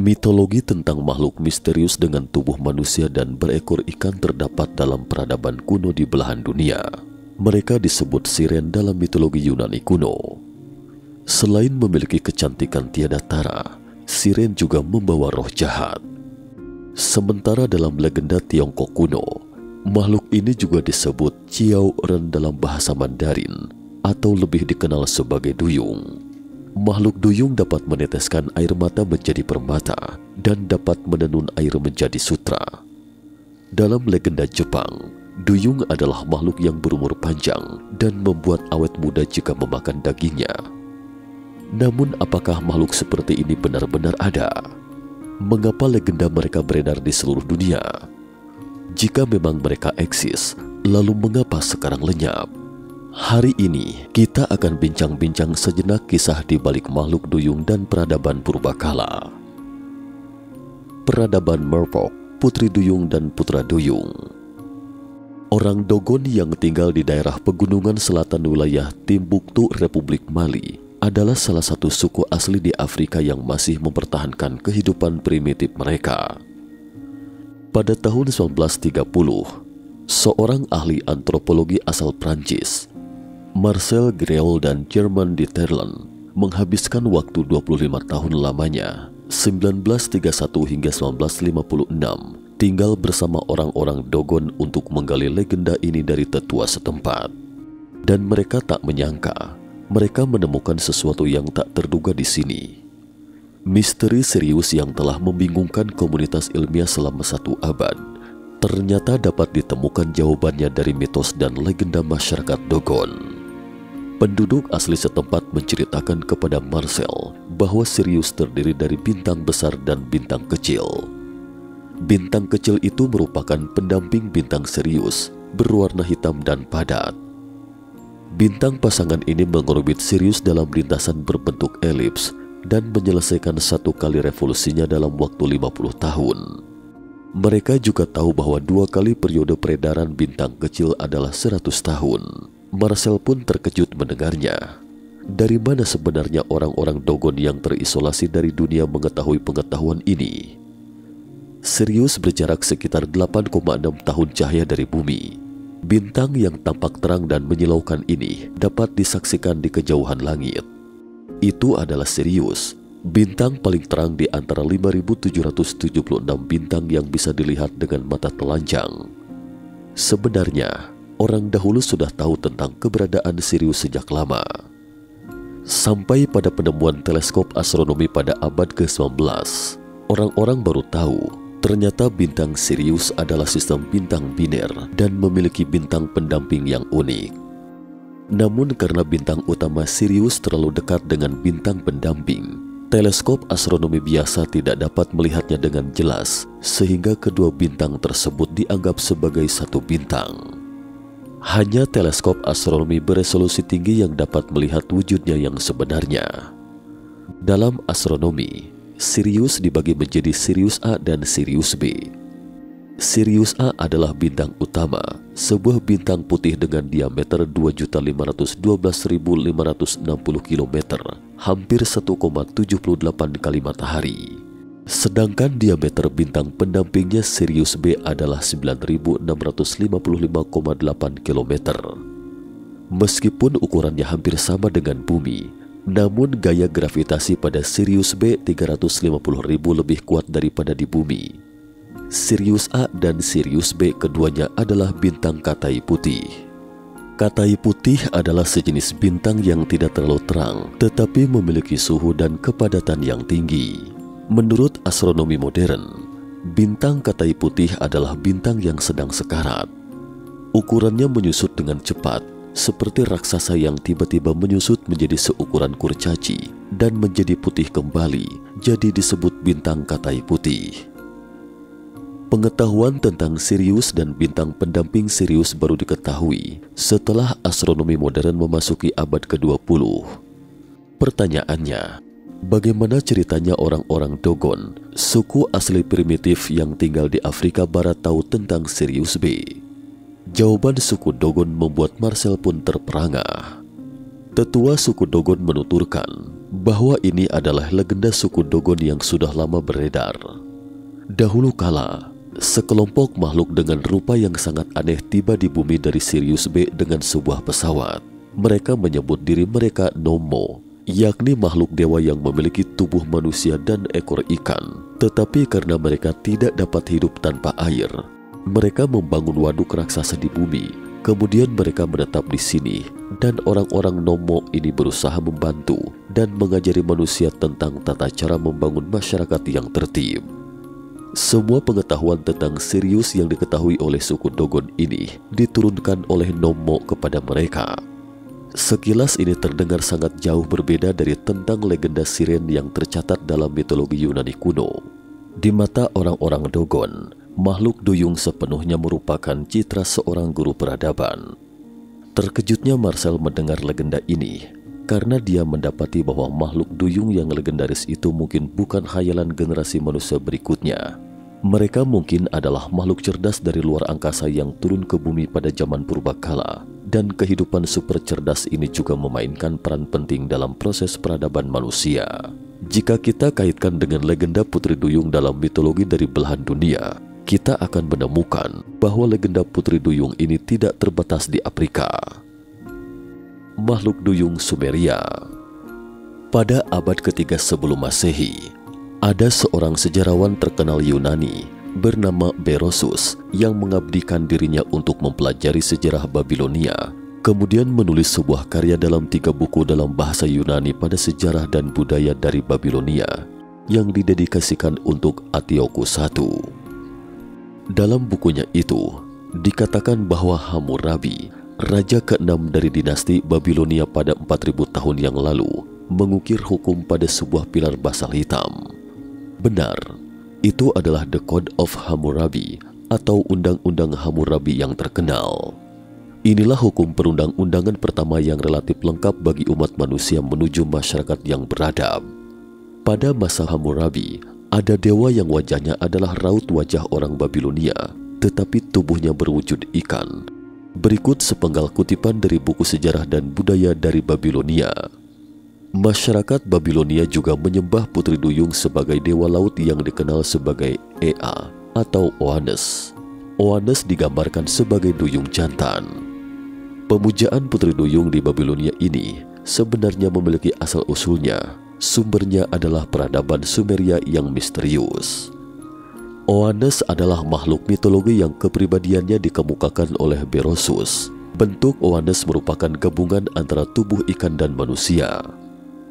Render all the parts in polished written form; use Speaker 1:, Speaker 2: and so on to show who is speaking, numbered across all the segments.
Speaker 1: Mitologi tentang makhluk misterius dengan tubuh manusia dan berekor ikan terdapat dalam peradaban kuno di belahan dunia. Mereka disebut siren dalam mitologi Yunani kuno. Selain memiliki kecantikan tiada tara, siren juga membawa roh jahat. Sementara dalam legenda Tiongkok kuno, makhluk ini juga disebut Ciao Ren dalam bahasa Mandarin, atau lebih dikenal sebagai duyung. Makhluk duyung dapat meneteskan air mata menjadi permata dan dapat menenun air menjadi sutra. Dalam legenda Jepang, duyung adalah makhluk yang berumur panjang dan membuat awet muda jika memakan dagingnya. Namun apakah makhluk seperti ini benar-benar ada? Mengapa legenda mereka beredar di seluruh dunia? Jika memang mereka eksis, lalu mengapa sekarang lenyap? Hari ini, kita akan bincang-bincang sejenak kisah di balik makhluk duyung dan peradaban purbakala. Peradaban Merfolk, Putri Duyung dan Putra Duyung. Orang Dogon yang tinggal di daerah pegunungan selatan wilayah Timbuktu, Republik Mali, adalah salah satu suku asli di Afrika yang masih mempertahankan kehidupan primitif mereka. Pada tahun 1930, seorang ahli antropologi asal Prancis, Marcel Greol dan Germain de Terlen, menghabiskan waktu 25 tahun lamanya, 1931 hingga 1956, tinggal bersama orang-orang Dogon untuk menggali legenda ini dari tetua setempat. Dan mereka tak menyangka, mereka menemukan sesuatu yang tak terduga di sini. Misteri serius yang telah membingungkan komunitas ilmiah selama 1 abad, ternyata dapat ditemukan jawabannya dari mitos dan legenda masyarakat Dogon. Penduduk asli setempat menceritakan kepada Marcel bahwa Sirius terdiri dari bintang besar dan bintang kecil. Bintang kecil itu merupakan pendamping bintang Sirius, berwarna hitam dan padat. Bintang pasangan ini mengorbit Sirius dalam lintasan berbentuk elips dan menyelesaikan 1 kali revolusinya dalam waktu 50 tahun. Mereka juga tahu bahwa 2 kali periode peredaran bintang kecil adalah 100 tahun. Marcel pun terkejut mendengarnya. Dari mana sebenarnya orang-orang Dogon yang terisolasi dari dunia mengetahui pengetahuan ini? Sirius berjarak sekitar 8,6 tahun cahaya dari bumi. Bintang yang tampak terang dan menyilaukan ini dapat disaksikan di kejauhan langit. Itu adalah Sirius, bintang paling terang di antara 5.776 bintang yang bisa dilihat dengan mata telanjang. Sebenarnya, orang dahulu sudah tahu tentang keberadaan Sirius sejak lama. Sampai pada penemuan teleskop astronomi pada abad ke-19, orang-orang baru tahu ternyata bintang Sirius adalah sistem bintang biner dan memiliki bintang pendamping yang unik. Namun karena bintang utama Sirius terlalu dekat dengan bintang pendamping, teleskop astronomi biasa tidak dapat melihatnya dengan jelas, sehingga kedua bintang tersebut dianggap sebagai satu bintang. Hanya teleskop astronomi beresolusi tinggi yang dapat melihat wujudnya yang sebenarnya. Dalam astronomi, Sirius dibagi menjadi Sirius A dan Sirius B. Sirius A adalah bintang utama, sebuah bintang putih dengan diameter 2.512.560 km, hampir 1,78 kali matahari. Sedangkan diameter bintang pendampingnya Sirius B adalah 9.655,8 km. Meskipun ukurannya hampir sama dengan bumi, namun gaya gravitasi pada Sirius B 350.000 lebih kuat daripada di bumi. Sirius A dan Sirius B keduanya adalah bintang Katai putih. Katai putih adalah sejenis bintang yang tidak terlalu terang, tetapi memiliki suhu dan kepadatan yang tinggi. Menurut astronomi modern, bintang Katai putih adalah bintang yang sedang sekarat. Ukurannya menyusut dengan cepat, seperti raksasa yang tiba-tiba menyusut menjadi seukuran kurcaci dan menjadi putih kembali, jadi disebut bintang Katai putih. Pengetahuan tentang Sirius dan bintang pendamping Sirius baru diketahui setelah astronomi modern memasuki abad ke-20. Pertanyaannya, bagaimana ceritanya orang-orang Dogon, suku asli primitif yang tinggal di Afrika Barat tahu tentang Sirius B? Jawaban suku Dogon membuat Marcel pun terperangah. Tetua suku Dogon menuturkan bahwa ini adalah legenda suku Dogon yang sudah lama beredar. Dahulu kala, sekelompok makhluk dengan rupa yang sangat aneh tiba di bumi dari Sirius B dengan sebuah pesawat. Mereka menyebut diri mereka Nommo, yakni makhluk dewa yang memiliki tubuh manusia dan ekor ikan. Tetapi karena mereka tidak dapat hidup tanpa air, mereka membangun waduk raksasa di bumi. Kemudian mereka menetap di sini, dan orang-orang Nommo ini berusaha membantu dan mengajari manusia tentang tata cara membangun masyarakat yang tertib. Semua pengetahuan tentang Sirius yang diketahui oleh suku Dogon ini diturunkan oleh Nommo kepada mereka. Sekilas ini terdengar sangat jauh berbeda dari tentang legenda Siren yang tercatat dalam mitologi Yunani kuno. Di mata orang-orang Dogon, makhluk duyung sepenuhnya merupakan citra seorang guru peradaban. Terkejutnya Marcel mendengar legenda ini, karena dia mendapati bahwa makhluk duyung yang legendaris itu mungkin bukan khayalan generasi manusia berikutnya. Mereka mungkin adalah makhluk cerdas dari luar angkasa yang turun ke bumi pada zaman purbakala, dan kehidupan super cerdas ini juga memainkan peran penting dalam proses peradaban manusia. Jika kita kaitkan dengan legenda Putri Duyung dalam mitologi dari belahan dunia, kita akan menemukan bahwa legenda Putri Duyung ini tidak terbatas di Afrika. Makhluk duyung Sumeria. Pada abad ketiga sebelum Masehi, ada seorang sejarawan terkenal Yunani bernama Berosus yang mengabdikan dirinya untuk mempelajari sejarah Babilonia, kemudian menulis sebuah karya dalam 3 buku dalam bahasa Yunani pada sejarah dan budaya dari Babilonia yang didedikasikan untuk Antiochus I. Dalam bukunya itu, dikatakan bahwa Hammurabi, raja ke-6 dari dinasti Babilonia pada 4000 tahun yang lalu, mengukir hukum pada sebuah pilar basal hitam. Benar, itu adalah The Code of Hammurabi atau Undang-Undang Hammurabi yang terkenal. Inilah hukum perundang-undangan pertama yang relatif lengkap bagi umat manusia menuju masyarakat yang beradab. Pada masa Hammurabi, ada dewa yang wajahnya adalah raut wajah orang Babilonia, tetapi tubuhnya berwujud ikan. Berikut sepenggal kutipan dari buku sejarah dan budaya dari Babilonia. Masyarakat Babilonia juga menyembah Putri Duyung sebagai dewa laut yang dikenal sebagai Ea atau Oannes. Oannes digambarkan sebagai duyung jantan. Pemujaan Putri Duyung di Babilonia ini sebenarnya memiliki asal-usulnya. Sumbernya adalah peradaban Sumeria yang misterius. Oannes adalah makhluk mitologi yang kepribadiannya dikemukakan oleh Berosus. Bentuk Oannes merupakan gabungan antara tubuh ikan dan manusia.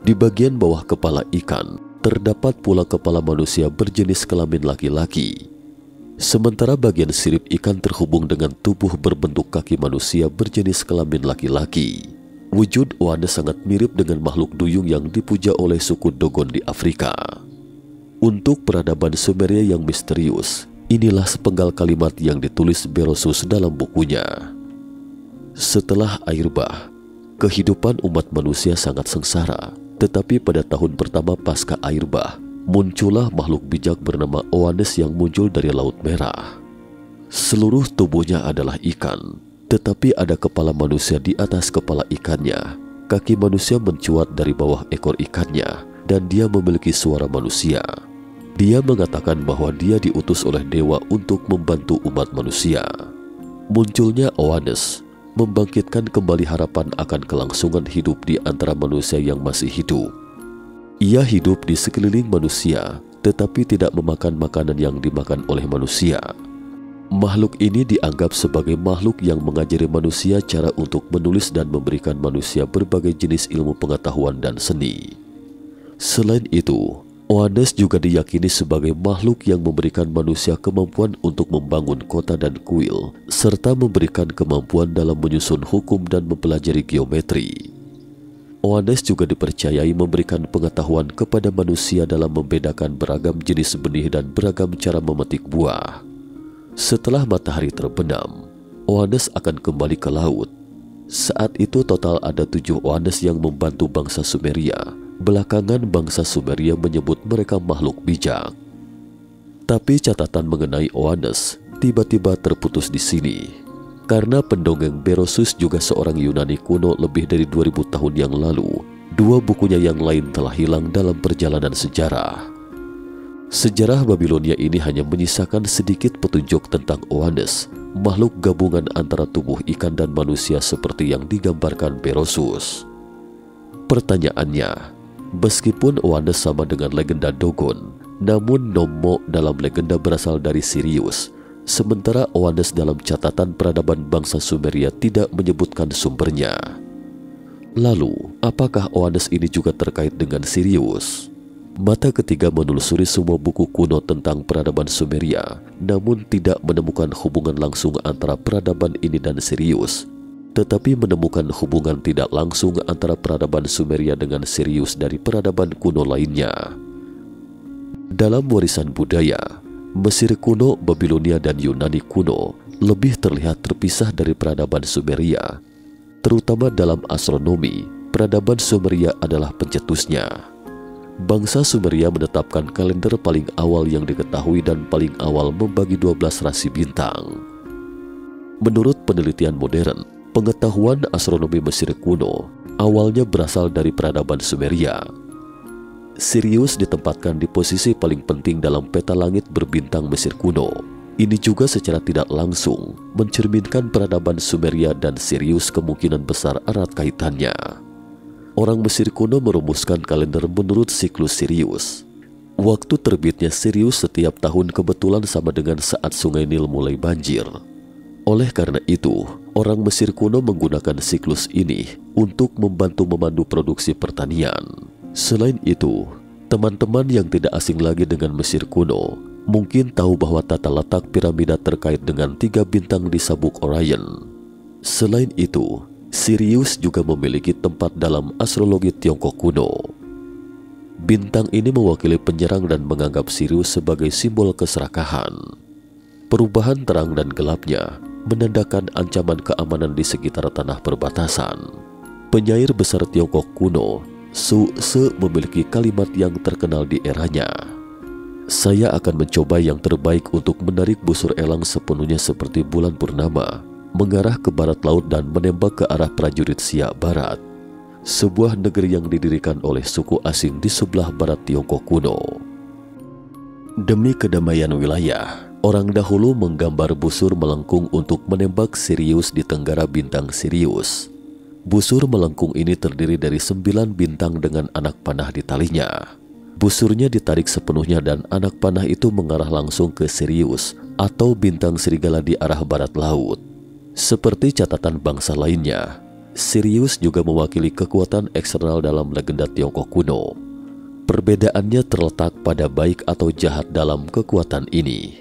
Speaker 1: Di bagian bawah kepala ikan, terdapat pula kepala manusia berjenis kelamin laki-laki. Sementara bagian sirip ikan terhubung dengan tubuh berbentuk kaki manusia berjenis kelamin laki-laki. Wujud Oannes sangat mirip dengan makhluk duyung yang dipuja oleh suku Dogon di Afrika. Untuk peradaban Sumeria yang misterius, inilah sepenggal kalimat yang ditulis Berosus dalam bukunya. Setelah air bah, kehidupan umat manusia sangat sengsara. Tetapi pada tahun pertama pasca air bah, muncullah makhluk bijak bernama Oannes yang muncul dari Laut Merah. Seluruh tubuhnya adalah ikan, tetapi ada kepala manusia di atas kepala ikannya. Kaki manusia mencuat dari bawah ekor ikannya, dan dia memiliki suara manusia. Dia mengatakan bahwa dia diutus oleh dewa untuk membantu umat manusia. Munculnya Oannes membangkitkan kembali harapan akan kelangsungan hidup di antara manusia yang masih hidup. Ia hidup di sekeliling manusia, tetapi tidak memakan makanan yang dimakan oleh manusia. Makhluk ini dianggap sebagai makhluk yang mengajari manusia cara untuk menulis dan memberikan manusia berbagai jenis ilmu pengetahuan dan seni. Selain itu, Oannes juga diyakini sebagai makhluk yang memberikan manusia kemampuan untuk membangun kota dan kuil, serta memberikan kemampuan dalam menyusun hukum dan mempelajari geometri. Oannes juga dipercayai memberikan pengetahuan kepada manusia dalam membedakan beragam jenis benih dan beragam cara memetik buah. Setelah matahari terbenam, Oannes akan kembali ke laut. Saat itu total ada 7 Oannes yang membantu bangsa Sumeria. Belakangan bangsa Sumeria menyebut mereka makhluk bijak. Tapi catatan mengenai Oannes tiba-tiba terputus di sini. Karena pendongeng Berosus juga seorang Yunani kuno lebih dari 2000 tahun yang lalu Dua bukunya yang lain telah hilang dalam perjalanan sejarah. Sejarah Babilonia ini hanya menyisakan sedikit petunjuk tentang Oannes, makhluk gabungan antara tubuh ikan dan manusia seperti yang digambarkan Berosus. Pertanyaannya, meskipun Oannes sama dengan legenda Dogon, namun Nommo dalam legenda berasal dari Sirius, sementara Oannes dalam catatan peradaban bangsa Sumeria tidak menyebutkan sumbernya. Lalu, apakah Oannes ini juga terkait dengan Sirius? Mata ketiga menelusuri semua buku kuno tentang peradaban Sumeria, namun tidak menemukan hubungan langsung antara peradaban ini dan Sirius, tetapi menemukan hubungan tidak langsung antara peradaban Sumeria dengan Sirius dari peradaban kuno lainnya. Dalam warisan budaya, Mesir kuno, Babilonia, dan Yunani kuno lebih terlihat terpisah dari peradaban Sumeria. Terutama dalam astronomi, peradaban Sumeria adalah pencetusnya. Bangsa Sumeria menetapkan kalender paling awal yang diketahui dan paling awal membagi 12 rasi bintang. Menurut penelitian modern, pengetahuan astronomi Mesir kuno awalnya berasal dari peradaban Sumeria. Sirius ditempatkan di posisi paling penting dalam peta langit berbintang Mesir kuno. Ini juga secara tidak langsung mencerminkan peradaban Sumeria dan Sirius kemungkinan besar erat kaitannya. Orang Mesir kuno merumuskan kalender menurut siklus Sirius. Waktu terbitnya Sirius setiap tahun kebetulan sama dengan saat sungai Nil mulai banjir. Oleh karena itu, orang Mesir kuno menggunakan siklus ini untuk membantu memandu produksi pertanian. Selain itu, teman-teman yang tidak asing lagi dengan Mesir kuno mungkin tahu bahwa tata letak piramida terkait dengan 3 bintang di sabuk Orion. Selain itu, Sirius juga memiliki tempat dalam astrologi Tiongkok kuno. Bintang ini mewakili penyerang dan menganggap Sirius sebagai simbol keserakahan. Perubahan terang dan gelapnya menandakan ancaman keamanan di sekitar tanah perbatasan. Penyair besar Tiongkok kuno, Su Se, memiliki kalimat yang terkenal di eranya. Saya akan mencoba yang terbaik untuk menarik busur elang sepenuhnya seperti bulan purnama, mengarah ke barat laut dan menembak ke arah prajurit Siak Barat, sebuah negeri yang didirikan oleh suku asing di sebelah barat Tiongkok kuno. Demi kedamaian wilayah, orang dahulu menggambar busur melengkung untuk menembak Sirius di tenggara bintang Sirius. Busur melengkung ini terdiri dari 9 bintang dengan anak panah di talinya. Busurnya ditarik sepenuhnya dan anak panah itu mengarah langsung ke Sirius atau bintang serigala di arah barat laut. Seperti catatan bangsa lainnya, Sirius juga mewakili kekuatan eksternal dalam legenda Tiongkok kuno. Perbedaannya terletak pada baik atau jahat dalam kekuatan ini.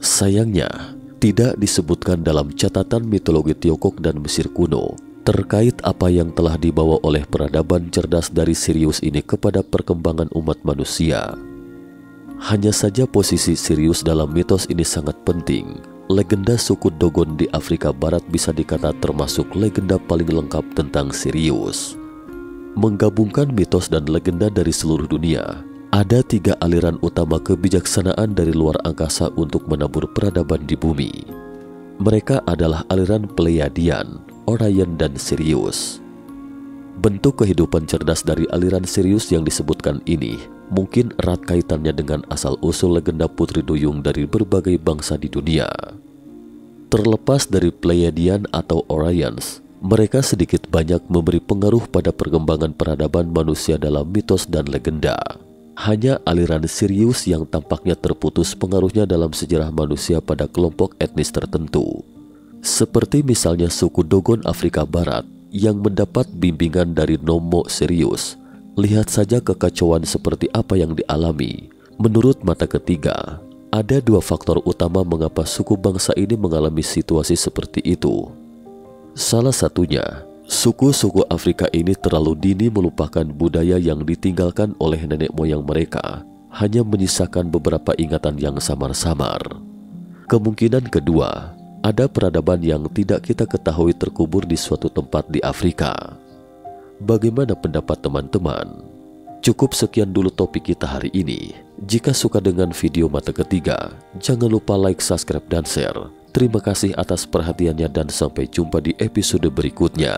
Speaker 1: Sayangnya, tidak disebutkan dalam catatan mitologi Tiongkok dan Mesir kuno terkait apa yang telah dibawa oleh peradaban cerdas dari Sirius ini kepada perkembangan umat manusia. Hanya saja posisi Sirius dalam mitos ini sangat penting. Legenda suku Dogon di Afrika Barat bisa dikata termasuk legenda paling lengkap tentang Sirius. Menggabungkan mitos dan legenda dari seluruh dunia, ada 3 aliran utama kebijaksanaan dari luar angkasa untuk menabur peradaban di bumi. Mereka adalah aliran Pleiadian, Orion, dan Sirius. Bentuk kehidupan cerdas dari aliran Sirius yang disebutkan ini mungkin erat kaitannya dengan asal-usul legenda Putri Duyung dari berbagai bangsa di dunia. Terlepas dari Pleiadian atau Orions, mereka sedikit banyak memberi pengaruh pada perkembangan peradaban manusia dalam mitos dan legenda. Hanya aliran Sirius yang tampaknya terputus pengaruhnya dalam sejarah manusia pada kelompok etnis tertentu. Seperti misalnya suku Dogon Afrika Barat yang mendapat bimbingan dari Nommo Sirius. Lihat saja kekacauan seperti apa yang dialami. Menurut mata ketiga, ada 2 faktor utama mengapa suku bangsa ini mengalami situasi seperti itu. Salah satunya, suku-suku Afrika ini terlalu dini melupakan budaya yang ditinggalkan oleh nenek moyang mereka, hanya menyisakan beberapa ingatan yang samar-samar. Kemungkinan kedua, ada peradaban yang tidak kita ketahui terkubur di suatu tempat di Afrika. Bagaimana pendapat teman-teman? Cukup sekian dulu topik kita hari ini. Jika suka dengan video mata ketiga, jangan lupa like, subscribe, dan share. Terima kasih atas perhatiannya dan sampai jumpa di episode berikutnya.